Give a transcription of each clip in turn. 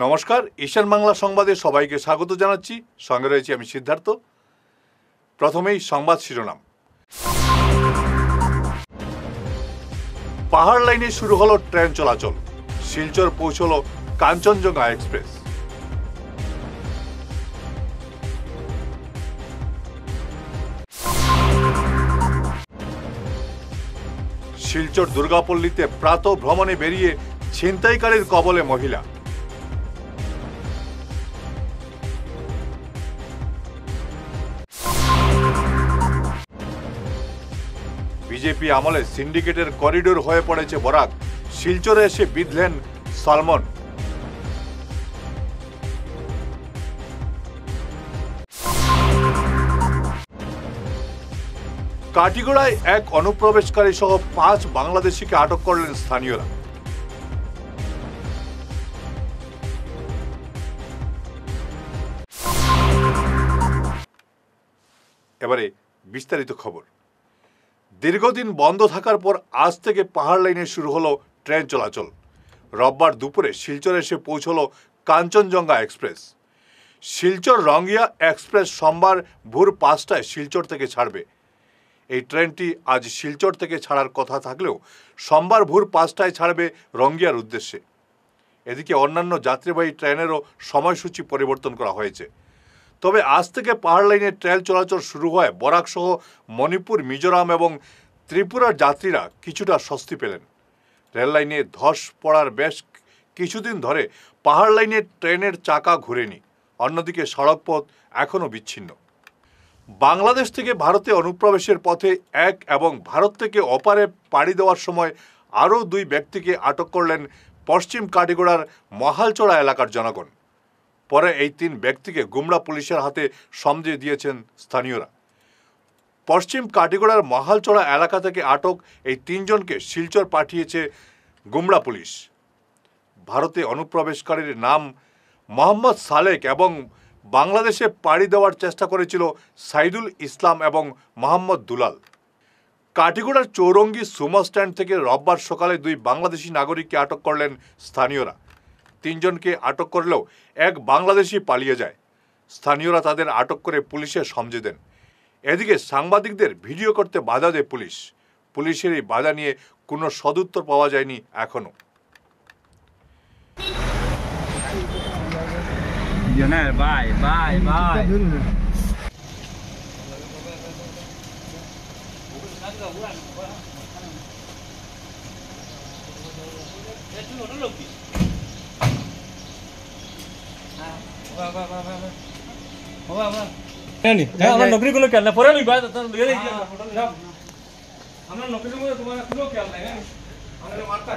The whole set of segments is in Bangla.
নমস্কার, ঈশান বাংলা সংবাদে সবাইকে স্বাগত জানাচ্ছি। সঙ্গে রয়েছি আমি সিদ্ধার্থ। প্রথমেই সংবাদ শিরোনাম। পাহাড় লাইনে শুরু হলো ট্রেন চলাচল, শিলচর পৌঁছল কাঞ্চনজঙ্ঘা এক্সপ্রেস। শিলচর দুর্গাপল্লীতে প্রাতঃ ভ্রমণে বেরিয়ে ছিনতাইকারীর কবলে মহিলা। বিজেপি আমলে সিন্ডিকেটের করিডোর হয়ে পড়েছে বরাক, শিলচরে এসে বিঁধলেন সালমন। কাটিগড়ায় এক অনুপ্রবেশকারী সহ 5 বাংলাদেশিকে আটক করলেন স্থানীয়রা। এবারে বিস্তারিত খবর। দীর্ঘদিন বন্ধ থাকার পর আজ থেকে পাহাড় লাইনে শুরু হলো ট্রেন চলাচল। রোববার দুপুরে শিলচর এসে পৌঁছল কাঞ্চনজঙ্ঘা এক্সপ্রেস। শিলচর রঙ্গিয়া এক্সপ্রেস সোমবার ভোর 5টায় শিলচর থেকে ছাড়বে। এই ট্রেনটি আজ শিলচর থেকে ছাড়ার কথা থাকলেও সোমবার ভোর 5টায় ছাড়বে রঙ্গিয়ার উদ্দেশ্যে। এদিকে অন্যান্য যাত্রীবাহী ট্রেনেরও সময়সূচি পরিবর্তন করা হয়েছে। তবে আজ থেকে পাহাড় লাইনে ট্রেন চলাচল শুরু হয় বরাক সহ মণিপুর, মিজোরাম এবং ত্রিপুরার যাত্রীরা কিছুটা স্বস্তি পেলেন। রেল লাইনে ধস পড়ার বেশ কিছুদিন ধরে পাহাড় লাইনে ট্রেনের চাকা ঘুরেনি। অন্যদিকে সড়কপথ এখনও বিচ্ছিন্ন। বাংলাদেশ থেকে ভারতে অনুপ্রবেশের পথে এক এবং ভারত থেকে অপারে পাড়ি দেওয়ার সময় আরও 2 ব্যক্তিকে আটক করলেন পশ্চিম কাটিগড়ার মহালচড়া এলাকার জনগণ। পরে এই 3 ব্যক্তিকে গুমরা পুলিশের হাতে সমঝে দিয়েছেন স্থানীয়রা। পশ্চিম কাটিগড়ার মহালচড়া এলাকা থেকে আটক এই 3 জনকে শিলচর পাঠিয়েছে গুমরা পুলিশ। ভারতে অনুপ্রবেশকারীর নাম মোহাম্মদ সালেক এবং বাংলাদেশে পাড়ি দেওয়ার চেষ্টা করেছিল সাইদুল ইসলাম এবং মোহাম্মদ দুলাল। কাটিগড়ার চৌরঙ্গি সুমো স্ট্যান্ড থেকে রোববার সকালে 2 বাংলাদেশি নাগরিককে আটক করলেন স্থানীয়রা। 3 জনকে আটক করলেও এক বাংলাদেশি পালিয়ে যায়। স্থানীয়রা তাদের আটক করে পুলিশে সমঝে দেন। এদিকে সাংবাদিকদের ভিডিও করতে বাধা দেয় পুলিশ। পুলিশের এই বাধা নিয়ে কোনো সদুত্তর পাওয়া যায়নি এখনো। আমরা নকরি গুলো খেলনা পরে লইবা আমরা নকরি গুলো তোমার কোনো খেয়াল নাই আমাদের মারতা।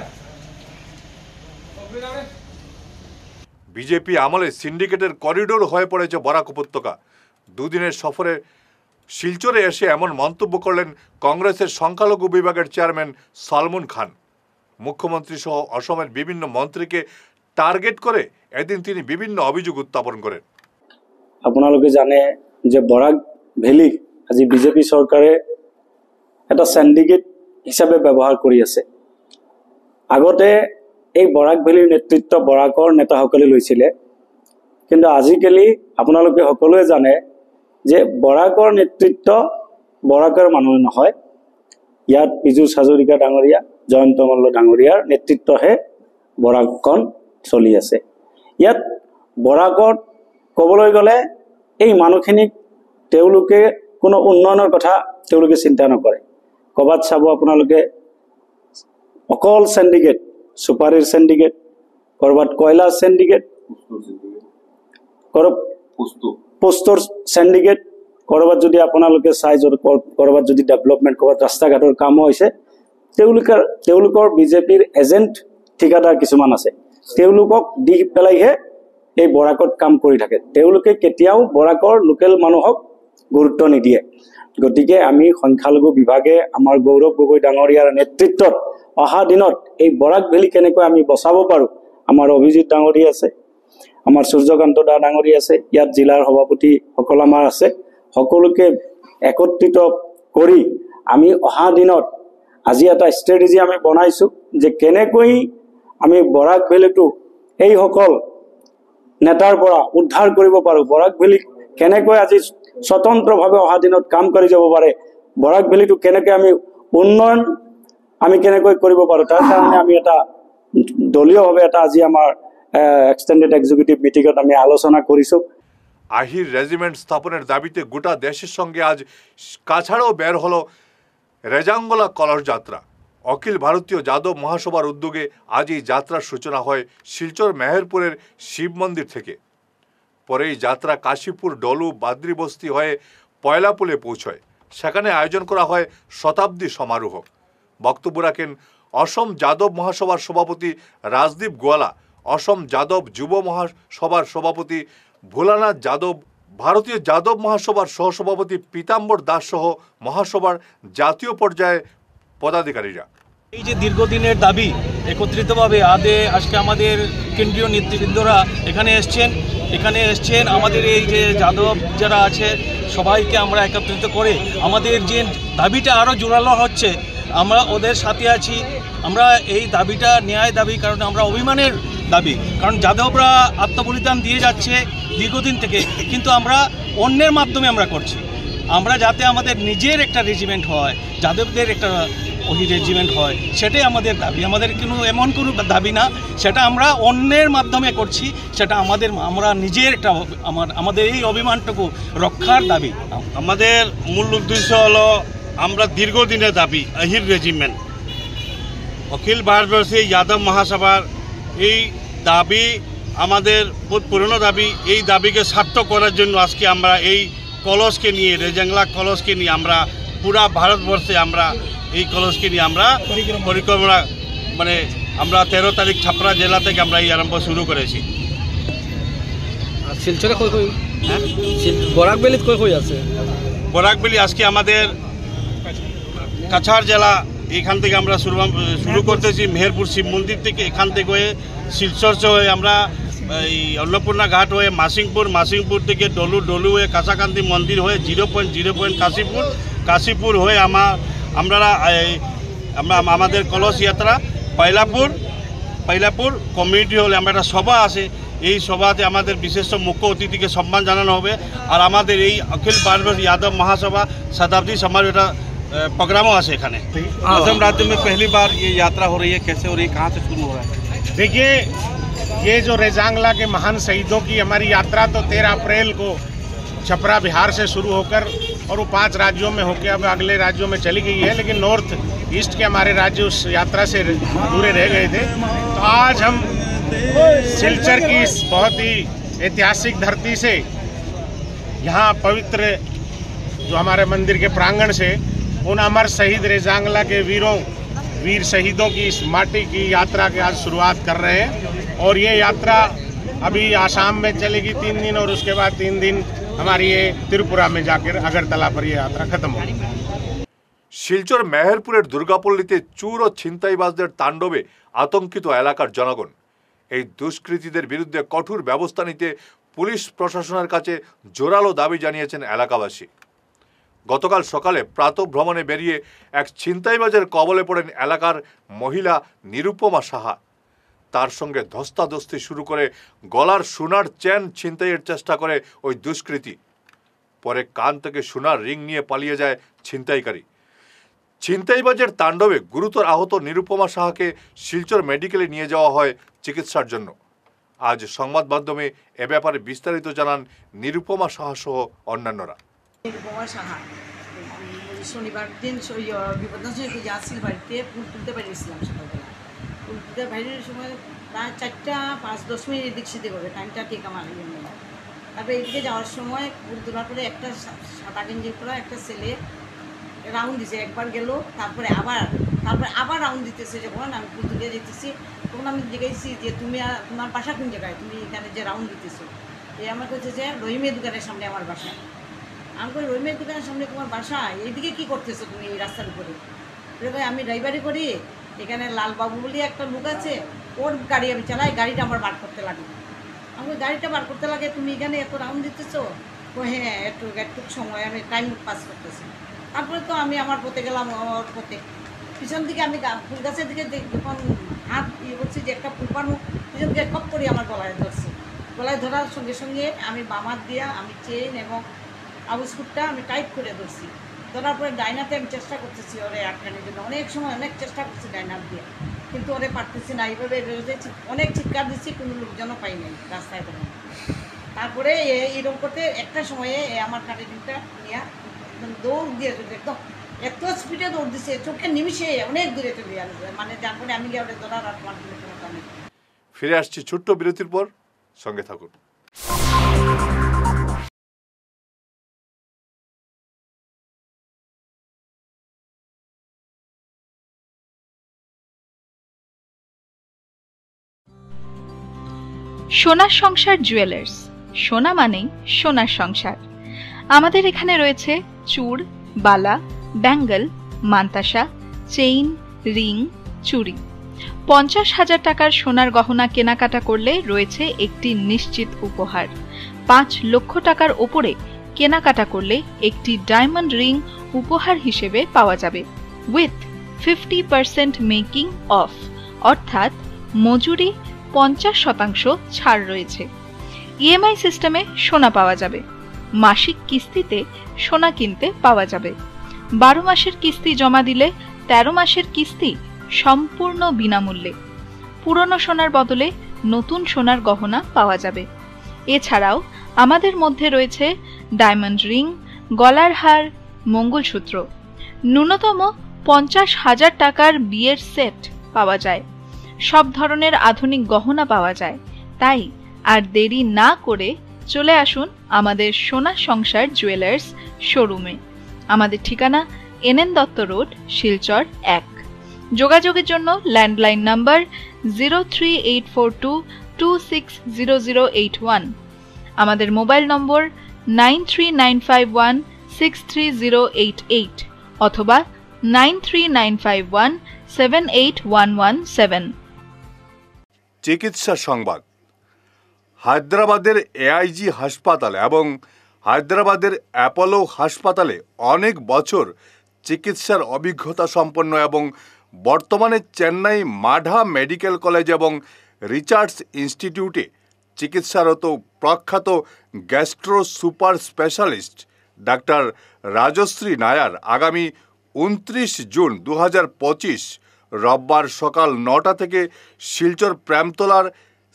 বিজেপি আমলে সিন্ডিকেটের করিডোর হয়ে পড়েছে বরাক উপত্যকা। 2 দিনের সফরে শিলচরে এসে এমন মন্তব্য করলেন কংগ্রেসের সংখ্যালঘু বিভাগের চেয়ারম্যান সালমন খান। মুখ্যমন্ত্রী সহ অসমের বিভিন্ন মন্ত্রীকে টার্গেট করে এদিন তিনি বিভিন্ন অভিযোগ উত্থাপন করেন। আপোনালোকে জানে যে বৰাক ভেলী আজি বিজেপি চৰকাৰে এটা সিন্ডিকেট হিচাপে ব্যৱহাৰ কৰি আছে। আগতে এই বৰাক ভেলীৰ নেতৃত্ব বৰাকৰ নেতাসকলে লৈছিলে, কিন্তু আজিকালি আপোনালোকে সকলোৱে জানে যে বৰাকৰ নেতৃত্ব বৰাকৰ মানুহ নহয়। ইয়াত পীযুষ হাজৰিকা ডাঙৰীয়া, জয়ন্ত মল্ল ডাঙৰীয়াৰ নেতৃত্বহে বৰাকখন চলি আছে। ইয়াত বৰাকত ক'বলৈ গ'লে এই মানুহখিনিক তেওঁলোকে কোনো উন্নয়নৰ কথা তেওঁলোকে চিন্তা নকৰে। ক'ৰবাত চাব আপোনালোকে অকল সিন্ডিকেট, সুপাৰীৰ সিন্ডিকেট, ক'ৰবাত কয়লাৰ সিন্ডিকেট, পোষ্টৰ সিন্ডিকেট, ক'ৰবাত যদি আপোনালোকে চাই ক'ৰবাত যদি ডেভেলপমেণ্ট, ক'ৰবাত ৰাস্তা ঘাটৰ কাম হৈছে, তেওঁলোকৰ বিজেপিৰ এজেণ্ট ঠিকাদাৰ কিছুমান আছে, তেওঁলোকক দি পেলাইহে এই বৰাকত কাম কৰি থাকে। তেওঁলোকে কেতিয়াও বৰাকৰ লোকেল মানুহক গুৰুত্ব নিদিয়ে। গতিকে আমি সংখ্যালঘু বিভাগে আমাৰ গৌৰৱ গগৈ ডাঙৰীয়াৰ নেতৃত্বত অহা দিনত এই বৰাক ভেলী কেনেকৈ আমি বচাব পাৰোঁ, আমাৰ অভিজিত ডাঙৰী আছে, আমাৰ সূৰ্যকান্ত দা ডাঙৰী আছে, ইয়াত জিলাৰ সভাপতিসকল আমাৰ আছে, সকলোকে একত্ৰিত কৰি আমি অহা দিনত আজি এটা ষ্ট্ৰেটেজি আমি বনাইছোঁ যে কেনেকৈ আমি বৰাক ভেলীটো এইসকল নেতাৰ পৰা উদ্ধাৰ কৰিব পাৰোঁ, বৰাক ভেলীক কেনেকৈ আজি স্বতন্ত্ৰভাৱে অহা দিনত কাম কৰি যাব পাৰে, বৰাক ভেলীটো কেনেকৈ আমি উন্নয়ন আমি কেনেকৈ কৰিব পাৰোঁ, তাৰ কাৰণে আমি এটা দলীয়ভাৱে এটা আজি আমাৰ এক্সটেন্ডেড এক্সিকিউটিভ মিটিঙত আমি আলোচনা কৰিছোঁ। আহির রেজিমেন্ট স্থাপনের দাবিতে গোটা দেশের সঙ্গে আজ কাছাড়েও বের হলো রেজাঙ্গলা কলস যাত্রা। অখিল ভারতীয় যাদব মহাসভার উদ্যোগে আজ এই যাত্রার সূচনা হয় শিলচর মেহেরপুরের শিব মন্দির থেকে। পরে এই যাত্রা কাশীপুর, ডলু, বাদ্রিবস্তি হয়ে পয়লাপুলে পৌঁছয়। সেখানে আয়োজন করা হয় শতাব্দী সমারোহ। বক্তব্য রাখেন অসম যাদব মহাসভার সভাপতি রাজদীপ গোয়ালা, অসম যাদব যুব মহাসভার সভাপতি ভোলানাথ যাদব, ভারতীয় যাদব মহাসভার সহসভাপতি পীতাম্বর দাস সহ মহাসভার জাতীয় পর্যায়ে পদাধিকারীরা। এই যে দীর্ঘদিনের দাবি একত্রিতভাবে আজকে আমাদের কেন্দ্রীয় নেতৃবৃন্দরা এখানে এসছেন আমাদের এই যে যাদব যারা আছে সবাইকে আমরা একত্রিত করে আমাদের যে দাবিটা আরও জোরালো হচ্ছে, আমরা ওদের সাথে আছি। আমরা এই দাবিটা ন্যায় দাবি, কারণ আমরা অভিমানের দাবি, কারণ যাদবরা আত্মবলিদান দিয়ে যাচ্ছে দীর্ঘদিন থেকে, কিন্তু আমরা অন্যের মাধ্যমে আমরা করছি। আমরা যাতে আমাদের নিজের একটা রেজিমেন্ট হয়, যাদবদের একটা ওই রেজিমেন্ট হয়, সেটাই আমাদের দাবি। আমাদের এমন কোনো দাবি না, সেটা আমরা অন্যের মাধ্যমে করছি, সেটা আমরা নিজের একটা আমাদের এই অভিমানটুকু রক্ষার দাবি। আমাদের মূল উদ্দেশ্য হলো আমরা দীর্ঘদিনের দাবি আহির রেজিমেন্ট, অখিল ভারতবর্ষে যাদব মহাসভার এই দাবি আমাদের বহুত পুরনো দাবি। এই দাবিকে সার্থক করার জন্য আজকে আমরা এই কলসকে নিয়ে, রেজাংলা কলসকে নিয়ে আমরা পুরা ভারতবর্ষে আমরা এই কলসকে নিয়ে আমরা পরিক্রমা মানে আমরা 13 তারিখ ছাপড়া জেলা থেকে আমরা এই আরম্ভ শুরু করেছি। শিলচরে বরাক ভ্যালিতে কই আছে? বরাক ভ্যালি আজকে আমাদের কাছাড় জেলা, এখান থেকে আমরা শুরু করতেছি মেহেরপুর শিব মন্দির থেকে, এখান থেকে হয়ে শিলচর হয়ে আমরা এই অন্নপূর্ণা ঘাট হয়ে মাসিংপুর থেকে ডলু হয়ে কাঁচাকান্দি মন্দির হয়ে 0 পয়েন্ট কাশীপুর হয়ে আমরা আমাদের কলস যাত্রা পয়লাপুর কমিউনিটি হলে আমরা একটা সভা আছে, এই সভাতে আমাদের বিশেষ মুখ্য অতিথিকে সম্মান জানানো হবে। আর আমাদের এই অখিল ভারতবর্ষ यादव महासभा शताब्दी समारोह का प्रोग्रामों আছে এখানে। असम राज्य में पहली बार ये यात्रा हो रही है, कैसे हो रही है, कहाँ से शुरू हो रहा है? देखिए, ये जो रेजांगला के महान शहीदों की हमारी यात्रा तो 13 अप्रैल को छपरा बिहार से शुरू होकर और वो 5 राज्यों में होकर अब अगले राज्यों में चली गई है, लेकिन नॉर्थ ईस्ट के हमारे राज्य उस यात्रा से दूरे रह गए थे। तो आज हम सिलचर की इस बहुत ही ऐतिहासिक धरती से यहाँ पवित्र जो हमारे मंदिर के प्रांगण से उन अमर शहीद रेजांगला के वीर शहीदों की इस माटी की यात्रा की आज शुरुआत कर रहे हैं। और ये यात्रा अभी आसाम में चलेगी 3 दिन और उसके बाद 3 दिन हमारी ये त्रिपुरा में जाकर अगरतला पर ये यात्रा खत्म होगी। শিলচর মেহেরপুরের দুর্গাপল্লীতে চুর ও ছিনতাইবাজদের তাণ্ডবে আতঙ্কিত এলাকার জনগণ। এই দুষ্কৃতীদের বিরুদ্ধে কঠোর ব্যবস্থা নিতে পুলিশ প্রশাসনের কাছে জোরালো দাবি জানিয়েছেন এলাকাবাসী। গতকাল সকালে প্রাতঃভ্রমণে বেরিয়ে এক ছিনতাইবাজের কবলে পড়েন এলাকার মহিলা নিরুপমা সাহা। তার সঙ্গে ধস্তাধস্তি শুরু করে গলার সোনার চেন ছিনতাইয়ের চেষ্টা করে ওই দুষ্কৃতী। পরে কান থেকে সোনার রিং নিয়ে পালিয়ে যায় ছিনতাইকারী। ছিনতাইবাজের তাণ্ডবে গুরুতর আহত নিরুপমা সাহাকে শিলচর মেডিকেলে নিয়ে যাওয়া হয় চিকিৎসার জন্য। আজ সংবাদ মাধ্যমে এ ব্যাপারে বিস্তারিত জানান নিরুপমা সাহা সহ অন্যান্যরা। নিরুপমা সাহা শনিবার দিন বিপদনাশনী যাচ্ছিল, বাড়িতে ফুল তুলতে পারিয়েছিলাম সকালবেলা। ফুল তুলতে বাইরের সময় প্রায় 4টা 5-10 মিনিট এদিক সেদিক হবে, টাইমটা ঠিক আমার ইয়ে নেই। তারপরে এদিকে যাওয়ার সময় ফুল তোলার পরে একটা সাদা গেঞ্জি পরা একটা ছেলে রাউন্ড দিছে, একবার গেল, তারপরে আবার রাউন্ড দিতেছে। যখন আমি ফুল তুলে যেতেছি তখন আমি জিজ্ঞাসি যে তোমার বাসা কোন জায়গায়, তুমি এখানে যে রাউন্ড দিতেছো? আমার কাছে যে রহিমের দোকানের সামনে আমার বাসা। আমি কই রহিমের দোকানের সামনে তোমার বাসা, এইদিকে কী করতেছো তুমি এই রাস্তার উপরে? ভাই আমি ড্রাইভারি করি, এখানে লালবাবু বলে একটা লোক আছে, ওর গাড়ি আমি চালাই, গাড়িটা আমার বার করতে লাগে। আমি গাড়িটা বার করতে লাগে, তুমি এখানে এত রাউন্ড দিতেছো? তো হ্যাঁ, একটু সময় আমি টাইম পাস করতেছি। তারপরে তো আমি আমার পথে গেলাম, আমার পথে পিছন দিকে আমি ফুল গাছের দিকে যখন হাত ইয়ে করছি যে একটা ফুল পানো, পিছন দিকে কপ করে আমার গলায় ধরছে। গলায় ধরার সঙ্গে সঙ্গে আমি বামার দিয়া আমি চেন এবং আবুসকুটটা আমি টাইট করে ধরছি। ধরার পরে ডাইনাতে আমি চেষ্টা করতেছি ওরে আটকানোর জন্য, অনেক সময় অনেক চেষ্টা করছি ডাইনার দিয়ে, কিন্তু ওরে পারতেছি না। এইভাবে অনেক চিৎকার দিচ্ছি, কোনো লোকজনও পাই নাই রাস্তায় তখন। তারপরে এরকম করতে একটা সময়ে আমার কাটিংটা নিয়ে একদম দৌড় দিয়ে একদম এত স্পিডে দৌড় দিচ্ছে, চোখের নিমিশে অনেক দূরে চলে আসবে, মানে যার ফলে আমি গিয়ে ওরে ধরার আর আমার কোনো ক্ষমতা নেই। ফিরে আসছি ছোট্ট বিরতির পর, সঙ্গে থাকুন। সোনার সংসার জুয়েলার্স, সোনা মানেই সোনার সংসার। আমাদের এখানে রয়েছে চূড়, বালা, ব্যাঙ্গল, মান্তাসা, চেইন, রিং, চুড়ি। 50,000 টাকার সোনার গহনা কেনাকাটা করলে রয়েছে একটি নিশ্চিত উপহার। 5 লক্ষ টাকার ওপরে কেনাকাটা করলে একটি ডায়মন্ড রিং উপহার হিসেবে পাওয়া যাবে, উইথ 50% মেকিং অফ, অর্থাৎ মজুরি 50% ছাড় রয়েছে। ইএমআই সিস্টেমে সোনা পাওয়া যাবে। মাসিক কিস্তিতে সোনা কিনতে পাওয়া যাবে। 12 মাসের কিস্তি জমা দিলে 13 মাসের কিস্তি সম্পূর্ণ বিনামূল্যে। পুরনো সোনার বদলে নতুন সোনার গহনা পাওয়া যাবে। এছাড়াও আমাদের মধ্যে রয়েছে ডায়মন্ড রিং, গলার হার, মঙ্গলসূত্র। ন্যূনতম 50,000 টাকার বিয়ের সেট পাওয়া যায়। সব ধরনের আধুনিক গহনা পাওয়া যায়। তাই আর দেরি না করে চলে আসুন আমাদের সোনা সংসার জুয়েলার্স শোরুমে। আমাদের ঠিকানা এনএন দত্ত রোড, শিলচর 1। যোগাযোগের জন্য ল্যান্ডলাইন নাম্বার 038422600081, আমাদের মোবাইল নম্বর 9395163088 অথবা 9395178117। চিকিৎসা সংবাদ। হায়দ্রাবাদের এআইজি হাসপাতাল এবং হায়দ্রাবাদের অ্যাপোলো হাসপাতালে অনেক বছর চিকিৎসার অভিজ্ঞতা সম্পন্ন এবং বর্তমানে চেন্নাই মাঢা মেডিকেল কলেজ এবং রিসার্চ ইনস্টিটিউটে চিকিৎসারত প্রখ্যাত গ্যাস্ট্রো সুপার স্পেশালিস্ট ডাক্তার রাজশ্রী নায়ার আগামী 29 জুন 2025 রোববার সকাল 9টা থেকে শিলচর প্রেমতলার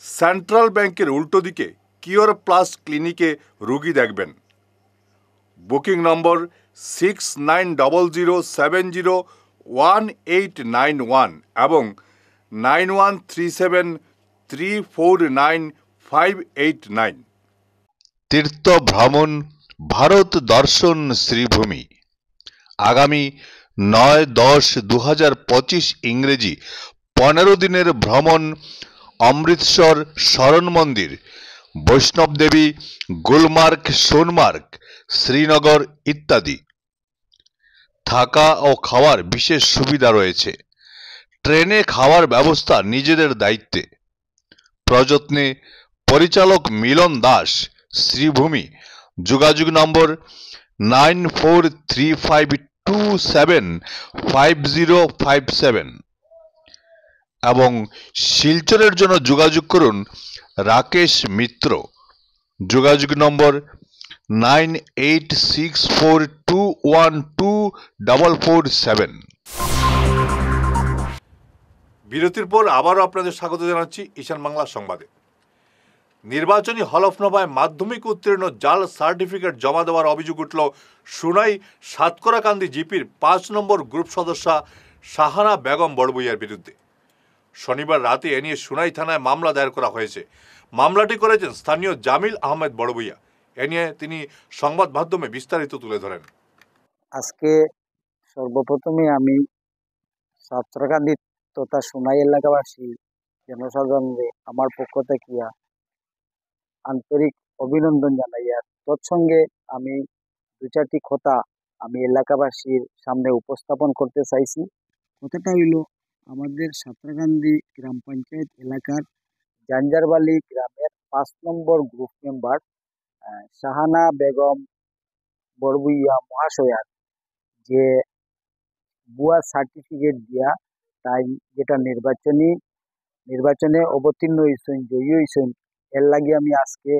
সেন্ট্রাল ব্যাংকের উল্টো দিকে কিওর প্লাস ক্লিনিকে রোগী দেখবেন। বুকিং নম্বর 6900701891 এবং 9137349589। তীর্থ ভ্রমণ ভারত দর্শন শ্রীভূমি আগামী 9-10-2025 ইংরেজি 15 দিনের ভ্রমণ অমৃতসর শরণ মন্দির, বৈষ্ণব দেবী, গুলমার্গ, সোনমার্গ, শ্রীনগর ইত্যাদি। থাকা ও খাওয়ার বিশেষ সুবিধা রয়েছে। ট্রেনে খাওয়ার ব্যবস্থা নিজেদের দায়িত্বে। প্রযত্নে পরিচালক মিলন দাস, শ্রীভূমি। যোগাযোগ নম্বর 9435275057 এবং শিলচরের জন্য যোগাযোগ করুন রাকেশ মিত্র। যোগাযোগ নম্বর 9864212447। বিরতির পর আবারও আপনাদের স্বাগত জানাচ্ছি ঈশান বাংলা সংবাদে। নির্বাচনী হলফনামায় মাধ্যমিক উত্তীর্ণ জাল সার্টিফিকেট জমা দেওয়ার অভিযোগ উঠল সুনাই সাতকরাকান্দি জিপির 5 নম্বর গ্রুপ সদস্যা শাহানা বেগম বড়বুইয়ার বিরুদ্ধে। শনিবার রাতে এ নিয়ে সুনাই থানায় মামলা দায়ের করা হয়েছে। মামলাটি করেছেন স্থানীয় জামিল আহমেদ বড়বুইয়া। এ নিয়ে তিনি সংবাদ মাধ্যমে বিস্তারিত তুলে ধরেন। আজকে সর্বপ্রথমে আমি সাতকরাকান্দি তথা সুনাই এলাকাবাসী জনসাধারণকে আমার পক্ষ থেকে আন্তরিক অভিনন্দন জানাইয়া তৎসঙ্গে আমি 2-4টি কথা আমি এলাকাবাসীর সামনে উপস্থাপন করতে চাইছি। কথাটা হইল, আমাদের সাতকরাকান্দি গ্রাম পঞ্চায়েত এলাকার জাঞ্জারবালি গ্রামের 5 নম্বর গ্রুপ মেম্বার শাহানা বেগম বড়বুইয়া মহাশয়ার যে ভুয়া সার্টিফিকেট দিয়া তাই যেটা নির্বাচনে অবতীর্ণ হয়েছেন, জয়ী হয়েছেন, এর লাগে আমি আজকে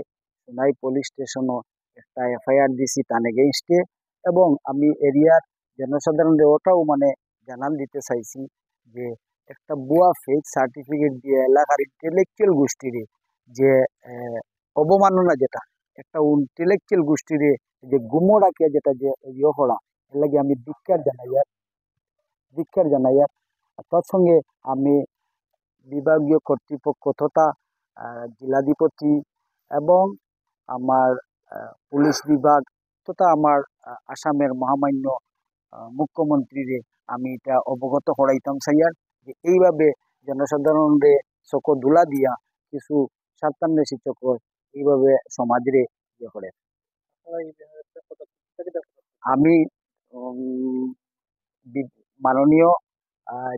সোনাই পুলিশ স্টেশনও একটা এফআইআর দিছি তার এগেইনস্টে, এবং আমি এরিয়ার জনসাধারণদের ওটাও মানে জানান দিতে চাইছি যে একটা ভুয়া ফেক সার্টিফিকেট দিয়ে এলাকার ইন্টেলেকচুয়াল গোষ্ঠীর যে অবমাননা, যেটা একটা ইন্টেলেকচুয়াল গোষ্ঠীর যে গুমো ডাকিয়া যেটা যে ইয়ে করা, এর লাগে আমি ধিক্কার জানাই। আর তার সঙ্গে আমি বিভাগীয় কর্তৃপক্ষ তথা জেলাধিপতি এবং আমার পুলিশ বিভাগ তথা আমার আসামের মহামান্য মুখ্যমন্ত্রীরে আমি এটা অবগত করাইতাম চাইয়ার যে এইভাবে জনসাধারণরে চকো ধুলা দিয়া কিছু স্বার্থান্বেষী চক্র এইভাবে সমাজরে ইয়ে করে। আমি মাননীয়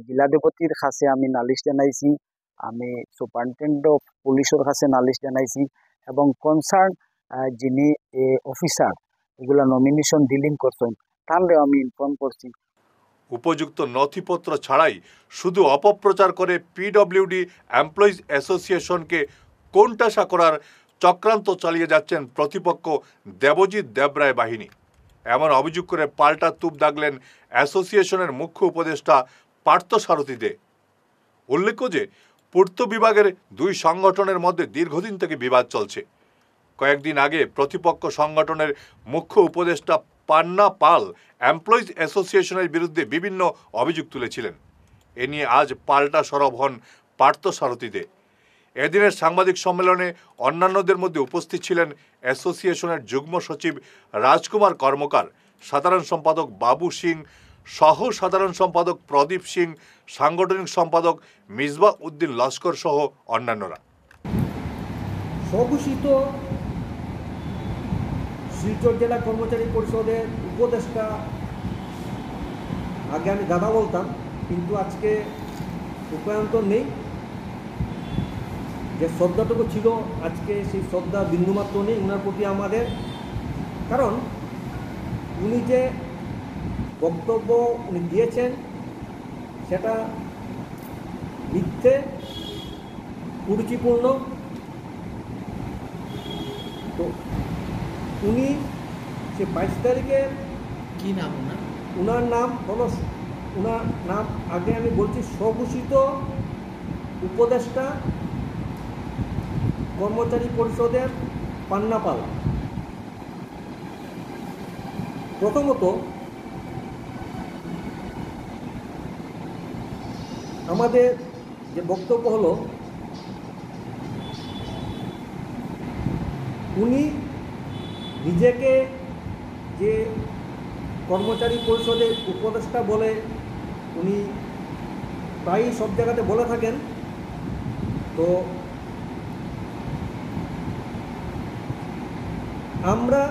জেলাধিপতির কাছে আমি নালিশ জানাইছি, আমি সুপারিনটেন্ডেন্ট অফ পুলিশের কাছে নালিশ জানাইছি, এবং কনসার্ন যিনি অফিসার এগুলা নমিনেশন ডিলিং করছেন তাহলেও আমি ইনফর্ম করছি। উপযুক্ত নথিপত্র ছাড়াই শুধু অপপ্রচার করে পিডব্লিউডি এমপ্লয়িজ অ্যাসোসিয়েশনকে কোণঠাসা করার চক্রান্ত চালিয়ে যাচ্ছেন প্রতিপক্ষ দেবজিৎ দেবরায় বাহিনী। এমন অভিযোগ করে পাল্টা তুপ দাগলেন অ্যাসোসিয়েশনের মুখ্য উপদেষ্টা পার্থসারথী দে। উল্লেখ্য যে পূর্ত বিভাগের দুই সংগঠনের মধ্যে দীর্ঘদিন থেকে বিবাদ চলছে। কয়েকদিন আগে প্রতিপক্ষ সংগঠনের মুখ্য উপদেষ্টা পান্না পাল এমপ্লয়িজ অ্যাসোসিয়েশনের বিরুদ্ধে বিভিন্ন অভিযোগ তুলেছিলেন। এ নিয়ে আজ পাল্টা সরব হন পার্থসারথী দে। এদিনের সাংবাদিক সম্মেলনে অন্যান্যদের মধ্যে উপস্থিত ছিলেন অ্যাসোসিয়েশনের যুগ্ম সচিব রাজকুমার কর্মকার, সাধারণ সম্পাদক বাবু সিং, সহ সাধারণ সম্পাদক প্রদীপ সিং, সাংগঠনিক সম্পাদক মিসবাহ উদ্দিন লস্কর সহ অন্যান্যরা। স্বঘোষিত শিলচর জেলা কর্মচারী পরিষদের উপদেষ্টা, আগে আমি দাদা বলতাম, কিন্তু আজকে উপায়ন্তর নেই। যে শ্রদ্ধাটুকু ছিল আজকে সেই শ্রদ্ধা বিন্দুমাত্র নেই ওনার প্রতি আমাদের। কারণ উনি যে বক্তব্য উনি দিয়েছেন সেটা মিথ্যে, কুরুচিপূর্ণ। তো উনি সে 22 তারিখের কি নাম ওনার নাম হলো, ওনার নাম আগে আমি বলছি স্বঘোষিত উপদেষ্টা কর্মচারী পরিষদের পান্না পাল। প্রথমত আমাদের যে বক্তব্য হলো, উনি নিজেকে যে কর্মচারী পরিষদের উপদেষ্টা বলে উনি প্রায়ই সব জায়গাতে বলে থাকেন। তো আমরা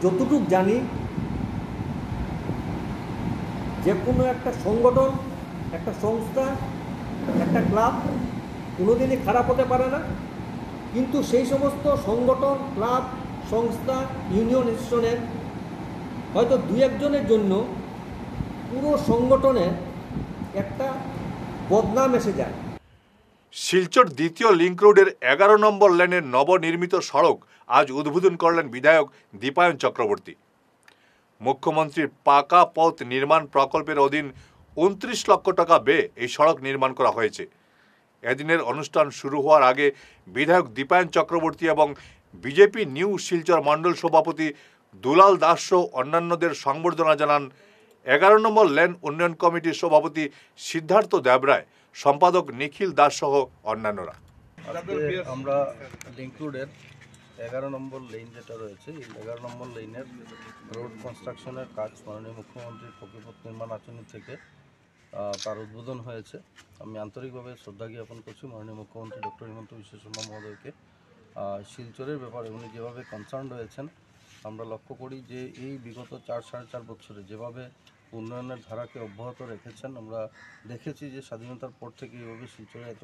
যতটুকু জানি, যে কোনো একটা সংগঠন, একটা সংস্থা, একটা ক্লাব কোনোদিনই খারাপ হতে পারে না, কিন্তু সেই সমস্ত সংগঠন, ক্লাব, সংস্থা, ইউনিয়ন ইনস্টিটিউশনের হয়তো দুই একজনের জন্য পুরো সংগঠনের একটা বদনাম এসে যায়। শিলচর দ্বিতীয় লিংক রোডের 11 নম্বর লেনের নবনির্মিত সড়ক আজ উদ্বোধন করলেন বিধায়ক দীপায়ন চক্রবর্তী। মুখ্যমন্ত্রীর পাকা পথ নির্মাণ প্রকল্পের অধীন 29 লক্ষ টাকা ব্যয়ে এই সড়ক নির্মাণ করা হয়েছে। এদিনের অনুষ্ঠান শুরু হওয়ার আগে বিধায়ক দীপায়ন চক্রবর্তী এবং বিজেপি নিউ শিলচর মণ্ডল সভাপতি দুলাল দাস সহ অন্যান্যদের সংবর্ধনা জানান 11 নম্বর লেন উন্নয়ন কমিটির সভাপতি সিদ্ধার্থ দেবরায়, সম্পাদক নিখিল দাস সহ অন্যান্যরা। আমরা লিংক রোডের 11 নম্বর লেন যেটা রয়েছে, এই 11 নম্বর লেনের রোড কনস্ট্রাকশনের কাজ মাননীয় মুখ্যমন্ত্রীর প্রকল্প নির্মাণ আচরণ থেকে তার উদ্বোধন হয়েছে। আমি আন্তরিকভাবে শ্রদ্ধা জ্ঞাপন করছি মাননীয় মুখ্যমন্ত্রী ডক্টর হিমন্ত বিশ্ব শর্মা মহোদয়কে। শিলচরের ব্যাপারে উনি যেভাবে কনসার্ন রয়েছেন, আমরা লক্ষ্য করি যে এই বিগত 4-4.5 বছরে যেভাবে উন্নয়নের ধারাকে অব্যাহত রেখেছেন, আমরা দেখেছি যে স্বাধীনতার পর থেকে এইভাবে শিলচরে এত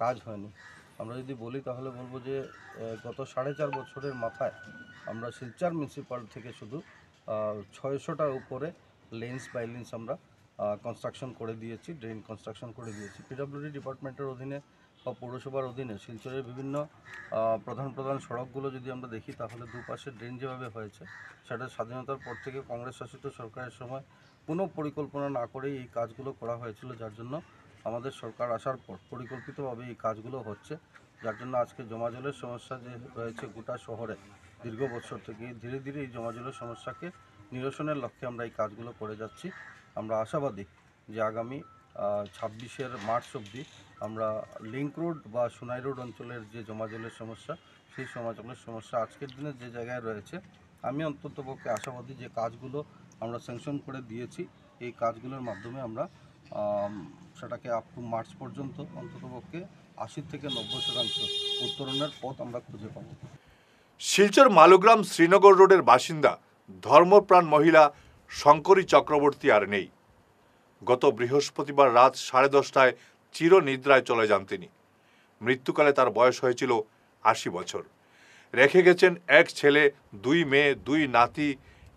কাজ হয়নি। আমরা যদি বলি তাহলে বলবো যে গত 4.5 বছরের মাথায় আমরা শিলচর মিউনিসিপাল থেকে শুধু 600টার উপরে লেন্স বাই লেন্স আমরা কনস্ট্রাকশন করে দিয়েছি, ড্রেন কনস্ট্রাকশন করে দিয়েছি। পিডব্লিউডি ডিপার্টমেন্টের অধীনে বা পৌরসভার অধীনে শিলচরের বিভিন্ন প্রধান প্রধান সড়কগুলো যদি আমরা দেখি তাহলে দুপাশে ড্রেন যেভাবে হয়েছে সেটা স্বাধীনতার পর থেকে কংগ্রেস শাসিত সরকারের সময় কোনো পরিকল্পনা না করেই এই কাজগুলো করা হয়েছিল, যার জন্য আমাদের সরকার আসার পর পরিকল্পিতভাবে এই কাজগুলো হচ্ছে, যার জন্য আজকে জমা জলের সমস্যা যে রয়েছে গোটা শহরে দীর্ঘ বছর থেকে ধীরে ধীরে এই জমা জলের সমস্যাকে নিরসনের লক্ষ্যে আমরা এই কাজগুলো করে যাচ্ছি। আমরা আশাবাদী যে আগামী 26 মার্চ অবধি আমরা লিঙ্ক রোড বা সোনাই রোড অঞ্চলের যে জমা জলের সমস্যা সেই জমা জলের সমস্যা আজকের দিনে যে জায়গায় রয়েছে আমি অন্ততপক্ষে আশাবাদী যে কাজগুলো আমরা স্যাংশন করে দিয়েছি এই কাজগুলোর মাধ্যমে আমরা সেটাকে আপ টু মার্চ পর্যন্ত অন্ততপক্ষে 80 থেকে 90% উত্তরণের পথ আমরা খুঁজে পাব। শিলচর মালুগ্রাম শ্রীনগর রোডের বাসিন্দা ধর্মপ্রাণ মহিলা শঙ্করী চক্রবর্তী আর নেই। গত বৃহস্পতিবার রাত 10:30টায় চিরনিদ্রায় চলে যান তিনি। মৃত্যুকালে তার বয়স হয়েছিল 80 বছর। রেখে গেছেন এক ছেলে, 2 মেয়ে, 2 নাতি,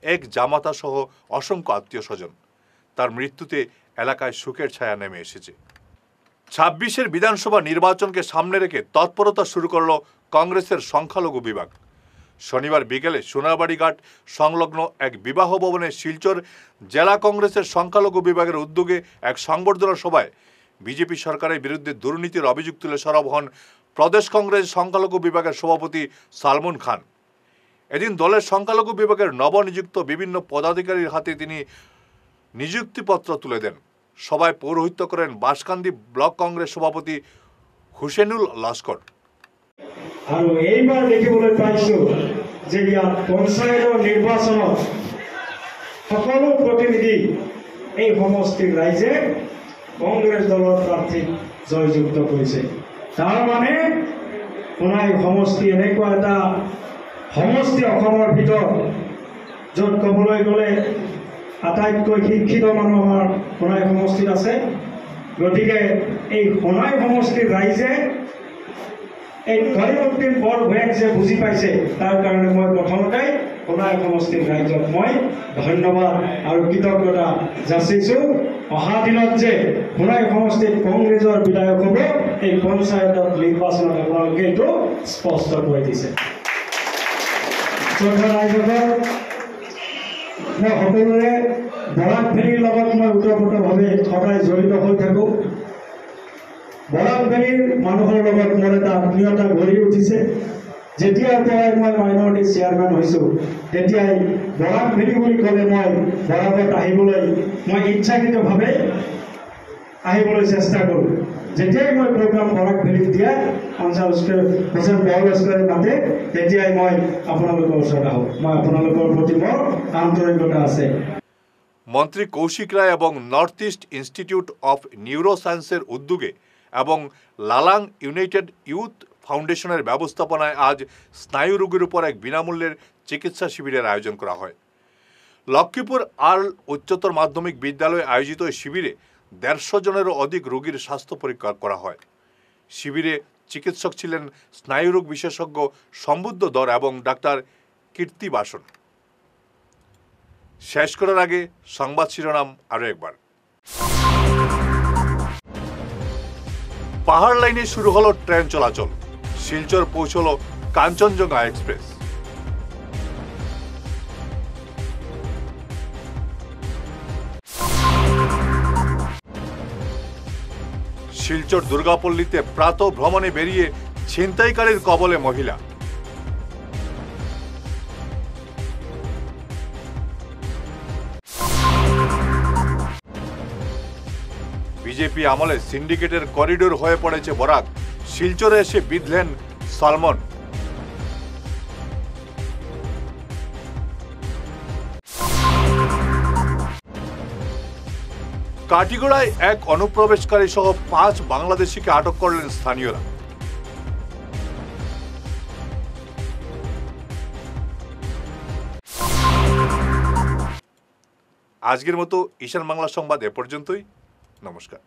এক জামাতা সহ অসংখ্য আত্মীয় স্বজন। তার মৃত্যুতে এলাকায় শোকের ছায়া নেমে এসেছে। 26 বিধানসভা নির্বাচনকে সামনে রেখে তৎপরতা শুরু করল কংগ্রেসের সংখ্যালঘু বিভাগ। শনিবার বিকেলে সোনাবাড়িঘাট সংলগ্ন এক বিবাহ ভবনে শিলচর জেলা কংগ্রেসের সংখ্যালঘু বিভাগের উদ্যোগে এক সংবর্ধনা সভায় বিজেপি সরকারের বিরুদ্ধে দুর্নীতির অভিযোগ তুলে সরব হন প্রদেশ কংগ্রেস সংখ্যালঘু বিভাগের সভাপতি সালমান খান। এদিন দলের সংখ্যালঘু বিভাগের নবনিযুক্ত বিভিন্ন পদাধিকারীর হাতে তিনি নিযুক্তিপত্র তুলে দেন। সভায় পৌরোহিত্য করেন বাঁশকান্দি ব্লক কংগ্রেস সভাপতি হুসেনুল লস্কর। আৰু এইবাৰ দেখিবলৈ পাইছোঁ যে ইয়াত পঞ্চায়তৰ নিৰ্বাচনত সকলো প্ৰতিনিধি এই সমষ্টিৰ ৰাইজে কংগ্ৰেছ দলৰ প্ৰাৰ্থীক জয়যুক্ত কৰিছে। তাৰ মানে সোণাই সমষ্টি এনেকুৱা এটা সমষ্টি অসমৰ ভিতৰত য'ত ক'বলৈ গ'লে আটাইতকৈ শিক্ষিত মানুহ আমাৰ সোণাই সমষ্টিত আছে। গতিকে এই সোণাই সমষ্টিৰ ৰাইজে এই গৰিবদ্দিন বৰভূঞাক যে বুজি পাইছে তাৰ কাৰণে মই প্ৰথমতে সোণাই সমষ্টিৰ ৰাইজক মই ধন্যবাদ আৰু কৃতজ্ঞতা যাচিছোঁ। অহা দিনত যে সোণাই সমষ্টিত কংগ্ৰেছৰ বিধায়ক হ'ব এই পঞ্চায়তত নিৰ্বাচনত আপোনালোকে এইটো স্পষ্ট কৰি দিছে। ৰাইজসকল, মই সকলোৰে বৰাক ভেলীৰ লগত মই ওতঃপ্ৰোতভাৱে সদায় জড়িত হৈ থাকোঁ। বৰাক ভেলীৰ মানুহৰ লগত মোৰ এটা আত্মীয়তা গঢ়ি উঠিছে। যেতিয়াৰ পৰাই মই মাইনৰিটি চেয়াৰমেন হৈছোঁ তেতিয়াই বৰাক ভেলী বুলি ক'লে মই বৰাকত আহিবলৈ মই ইচ্ছাকৃতভাৱে আহিবলৈ চেষ্টা কৰোঁ। যেতিয়াই মই প্ৰগ্ৰাম বৰাক ভেলীত দিয়া হুছেইন বৰলস্কৰে মাতে তেতিয়াই মই আপোনালোকৰ ওচৰত আহোঁ। মই আপোনালোকৰ প্ৰতি মোৰ আন্তৰিকতা আছে। মন্ত্রী কৌশিক রায় এবং north east institute of neuro সায়েন্সের উদ্যোগে এবং লালাং ইউনাইটেড ইউথ ফাউন্ডেশনের ব্যবস্থাপনায় আজ স্নায়ু রোগের উপর এক বিনামূল্যের চিকিৎসা শিবিরের আয়োজন করা হয়। লক্ষ্মীপুর আর্ল উচ্চতর মাধ্যমিক বিদ্যালয়ে আয়োজিত এই শিবিরে 150 জনেরও অধিক রোগীর স্বাস্থ্য পরীক্ষা করা হয়। শিবিরে চিকিৎসক ছিলেন স্নায়ুরোগ বিশেষজ্ঞ সম্বুদ্ধ দর এবং ডাক্তার কীর্তি বাসন। শেষ করার আগে সংবাদ শিরোনাম আরো একবার। পাহাড় লাইনে শুরু হলো ট্রেন চলাচল। শিলচর পৌঁছলো কাঞ্চনজঙ্ঘা এক্সপ্রেস। শিলচর দুর্গাপল্লীতে প্রাতঃ ভ্রমণে বেরিয়ে ছিনতাইকারীর কবলে মহিলা। বিজেপি আমলে সিন্ডিকেটের করিডোর হয়ে পড়েছে বরাক। শিলচরে এসে বিঁধলেন সালমন। কাটিগড়ায় এক অনুপ্রবেশকারী সহ 5 বাংলাদেশিকে আটক করলেন স্থানীয়রা। আজকের মতো ঈশান বাংলা সংবাদ এ পর্যন্তই। নমস্কার।